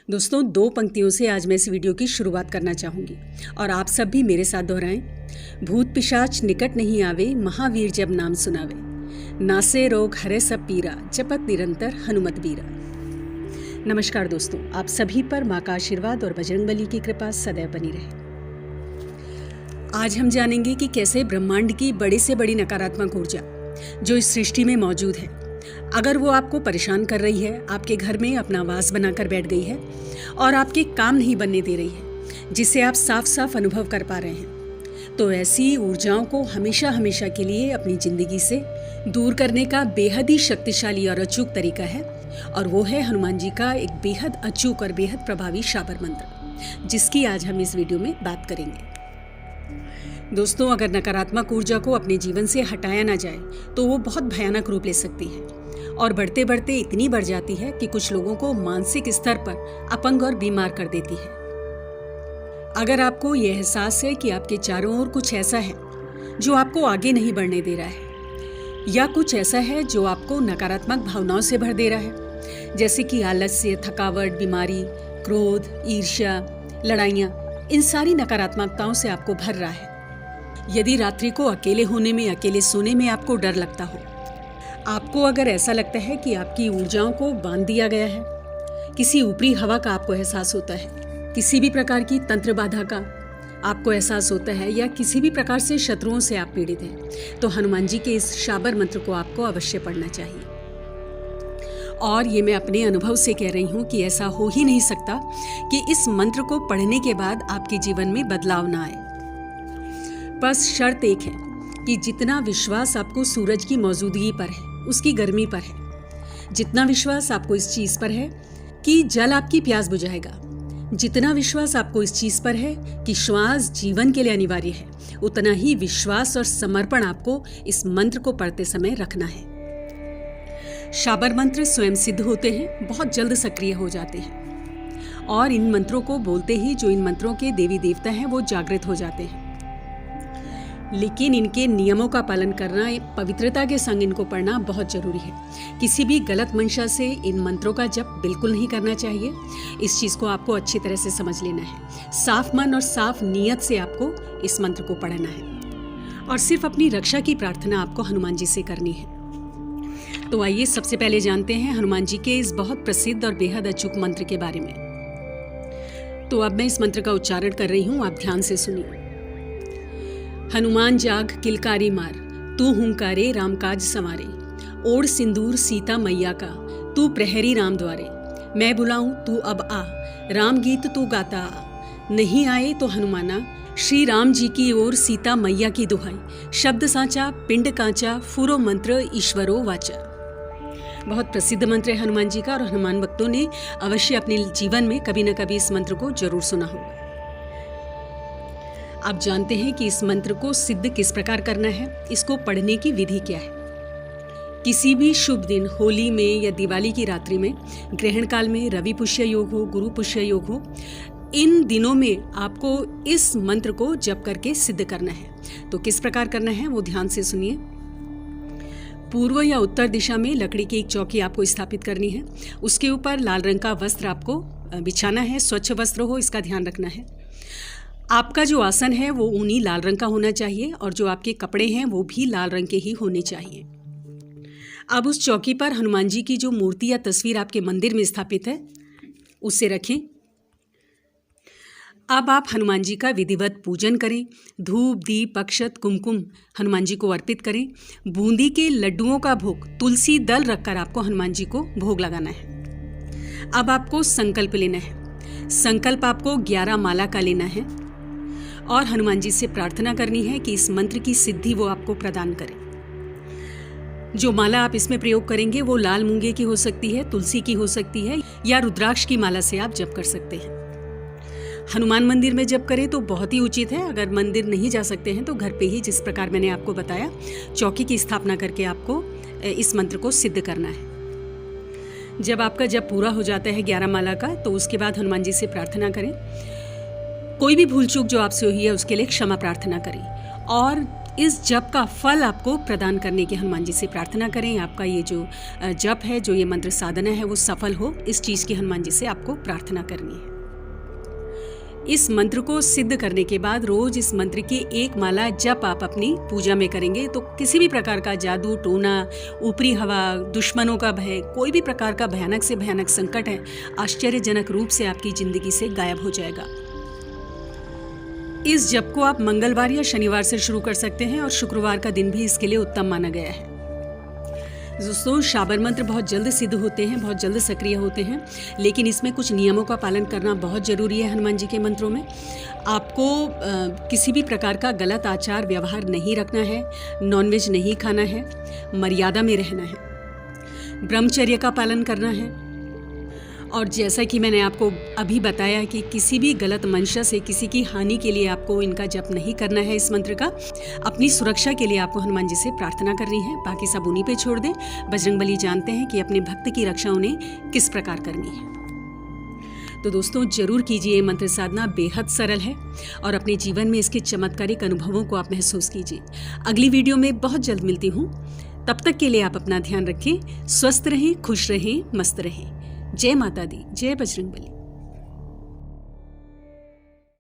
दोस्तों, 2 पंक्तियों से आज मैं इस वीडियो की शुरुआत करना चाहूँगी और आप सब भी मेरे साथ दोहराएं। भूत पिशाच निकट नहीं आवे, महावीर जब नाम सुनावे, नासे रोग हरे सब पीरा, जपत निरंतर हनुमत बीरा। नमस्कार दोस्तों, आप सभी पर माँ का आशीर्वाद और बजरंगबली की कृपा सदैव बनी रहे। आज हम जानेंगे कि कैसे ब्रह्मांड की बड़ी से बड़ी नकारात्मक ऊर्जा जो इस सृष्टि में मौजूद है, अगर वो आपको परेशान कर रही है, आपके घर में अपना वास बनाकर बैठ गई है और आपके काम नहीं बनने दे रही है, जिसे आप साफ साफ अनुभव कर पा रहे हैं, तो ऐसी ऊर्जाओं को हमेशा हमेशा के लिए अपनी जिंदगी से दूर करने का बेहद ही शक्तिशाली और अचूक तरीका है, और वो है हनुमान जी का एक बेहद अचूक और बेहद प्रभावी शाबर मंत्र, जिसकी आज हम इस वीडियो में बात करेंगे। दोस्तों, अगर नकारात्मक ऊर्जा को अपने जीवन से हटाया ना जाए तो वो बहुत भयानक रूप ले सकती है और बढ़ते बढ़ते इतनी बढ़ जाती है कि कुछ लोगों को मानसिक स्तर पर अपंग और बीमार कर देती है। अगर आपको यह एहसास है कि आपके चारों ओर कुछ ऐसा है जो आपको आगे नहीं बढ़ने दे रहा है, या कुछ ऐसा है जो आपको नकारात्मक भावनाओं से भर दे रहा है, जैसे कि आलस्य, थकावट, बीमारी, क्रोध, ईर्ष्या, लड़ाइयाँ, इन सारी नकारात्मकताओं से आपको भर रहा है, यदि रात्रि को अकेले होने में, अकेले सोने में आपको डर लगता हो, आपको अगर ऐसा लगता है कि आपकी ऊर्जाओं को बांध दिया गया है, किसी ऊपरी हवा का आपको एहसास होता है, किसी भी प्रकार की तंत्र बाधा का आपको एहसास होता है, या किसी भी प्रकार से शत्रुओं से आप पीड़ित हैं, तो हनुमान जी के इस शाबर मंत्र को आपको अवश्य पढ़ना चाहिए। और ये मैं अपने अनुभव से कह रही हूँ कि ऐसा हो ही नहीं सकता कि इस मंत्र को पढ़ने के बाद आपके जीवन में बदलाव ना आए। बस शर्त एक है कि जितना विश्वास आपको सूरज की मौजूदगी पर है, उसकी गर्मी पर है, जितना विश्वास आपको इस चीज पर है कि जल आपकी प्यास बुझाएगा, जितना विश्वास आपको इस चीज पर है कि श्वास जीवन के लिए अनिवार्य है, उतना ही विश्वास और समर्पण आपको इस मंत्र को पढ़ते समय रखना है। शाबर मंत्र स्वयं सिद्ध होते हैं, बहुत जल्द सक्रिय हो जाते हैं, और इन मंत्रों को बोलते ही जो इन मंत्रों के देवी देवता हैं वो जागृत हो जाते हैं। लेकिन इनके नियमों का पालन करना, पवित्रता के संग इनको पढ़ना बहुत जरूरी है। किसी भी गलत मंशा से इन मंत्रों का जप बिल्कुल नहीं करना चाहिए। इस चीज को आपको अच्छी तरह से समझ लेना है। साफ मन और साफ नीयत से आपको इस मंत्र को पढ़ना है, और सिर्फ अपनी रक्षा की प्रार्थना आपको हनुमान जी से करनी है। तो आइए सबसे पहले जानते हैं हनुमान जी के इस बहुत प्रसिद्ध और बेहद अचूक मंत्र के बारे में। तो अब मैं इस मंत्र का उच्चारण कर रही हूँ, आप ध्यान से सुनिए। हनुमान जाग किलकारी मार, तू हुंकारे राम काज संवारे, ओढ़ सिंदूर सीता मैया का, तू प्रहरी राम द्वारे, मैं बुलाऊं तू अब आ, राम गीत तू गाता आ, नहीं आए तो हनुमाना, श्री राम जी की ओर सीता मैया की दुहाई, शब्द सांचा पिंड कांचा, फुरो मंत्र ईश्वरो वाचा। बहुत प्रसिद्ध मंत्र है हनुमान जी का, और हनुमान भक्तों ने अवश्य अपने जीवन में कभी न कभी इस मंत्र को जरूर सुना होगा। आप जानते हैं कि इस मंत्र को सिद्ध किस प्रकार करना है, इसको पढ़ने की विधि क्या है। किसी भी शुभ दिन, होली में या दिवाली की रात्रि में, ग्रहण काल में, रवि पुष्य योग हो, गुरु पुष्य योग हो, इन दिनों में आपको इस मंत्र को जप करके सिद्ध करना है। तो किस प्रकार करना है वो ध्यान से सुनिए। पूर्व या उत्तर दिशा में लकड़ी की एक चौकी आपको स्थापित करनी है। उसके ऊपर लाल रंग का वस्त्र आपको बिछाना है, स्वच्छ वस्त्र हो, इसका ध्यान रखना है। आपका जो आसन है वो ऊनी लाल रंग का होना चाहिए, और जो आपके कपड़े हैं वो भी लाल रंग के ही होने चाहिए। अब उस चौकी पर हनुमान जी की जो मूर्ति या तस्वीर आपके मंदिर में स्थापित है उसे रखें। अब आप हनुमान जी का विधिवत पूजन करें। धूप, दीप, अक्षत, कुमकुम हनुमान जी को अर्पित करें। बूंदी के लड्डुओं का भोग तुलसी दल रखकर आपको हनुमान जी को भोग लगाना है। अब आपको संकल्प लेना है। संकल्प आपको 11 माला का लेना है, और हनुमान जी से प्रार्थना करनी है कि इस मंत्र की सिद्धि वो आपको प्रदान करें। जो माला आप इसमें प्रयोग करेंगे वो लाल मूंगे की हो सकती है, तुलसी की हो सकती है, या रुद्राक्ष की माला से आप जप कर सकते हैं। हनुमान मंदिर में जप करें तो बहुत ही उचित है। अगर मंदिर नहीं जा सकते हैं तो घर पे ही, जिस प्रकार मैंने आपको बताया, चौकी की स्थापना करके आपको इस मंत्र को सिद्ध करना है। जब आपका जप पूरा हो जाता है 11 माला का, तो उसके बाद हनुमान जी से प्रार्थना करें। कोई भी भूल चूक जो आपसे हुई है उसके लिए क्षमा प्रार्थना करें, और इस जप का फल आपको प्रदान करने की हनुमान जी से प्रार्थना करें। आपका ये जो जप है, जो ये मंत्र साधना है, वो सफल हो, इस चीज़ की हनुमान जी से आपको प्रार्थना करनी है। इस मंत्र को सिद्ध करने के बाद रोज इस मंत्र की एक माला जप आप अपनी पूजा में करेंगे तो किसी भी प्रकार का जादू टोना, ऊपरी हवा, दुश्मनों का भय, कोई भी प्रकार का भयानक से भयानक संकट है, आश्चर्यजनक रूप से आपकी जिंदगी से गायब हो जाएगा। इस जप को आप मंगलवार या शनिवार से शुरू कर सकते हैं और शुक्रवार का दिन भी इसके लिए उत्तम माना गया है। दोस्तों, शाबर मंत्र बहुत जल्द सिद्ध होते हैं, बहुत जल्द सक्रिय होते हैं, लेकिन इसमें कुछ नियमों का पालन करना बहुत ज़रूरी है। हनुमान जी के मंत्रों में आपको किसी भी प्रकार का गलत आचार व्यवहार नहीं रखना है, नॉनवेज नहीं खाना है, मर्यादा में रहना है, ब्रह्मचर्य का पालन करना है। और जैसा कि मैंने आपको अभी बताया कि किसी भी गलत मंशा से किसी की हानि के लिए आपको इनका जप नहीं करना है। इस मंत्र का अपनी सुरक्षा के लिए आपको हनुमान जी से प्रार्थना करनी है, बाकी सब उन्हीं पे छोड़ दें। बजरंगबली जानते हैं कि अपने भक्त की रक्षा उन्हें किस प्रकार करनी है। तो दोस्तों, जरूर कीजिए। ये मंत्र साधना बेहद सरल है और अपने जीवन में इसके चमत्कारिक अनुभवों को आप महसूस कीजिए। अगली वीडियो में बहुत जल्द मिलती हूँ। तब तक के लिए आप अपना ध्यान रखें, स्वस्थ रहें, खुश रहें, मस्त रहें। जय माता दी, जय बजरंगबली।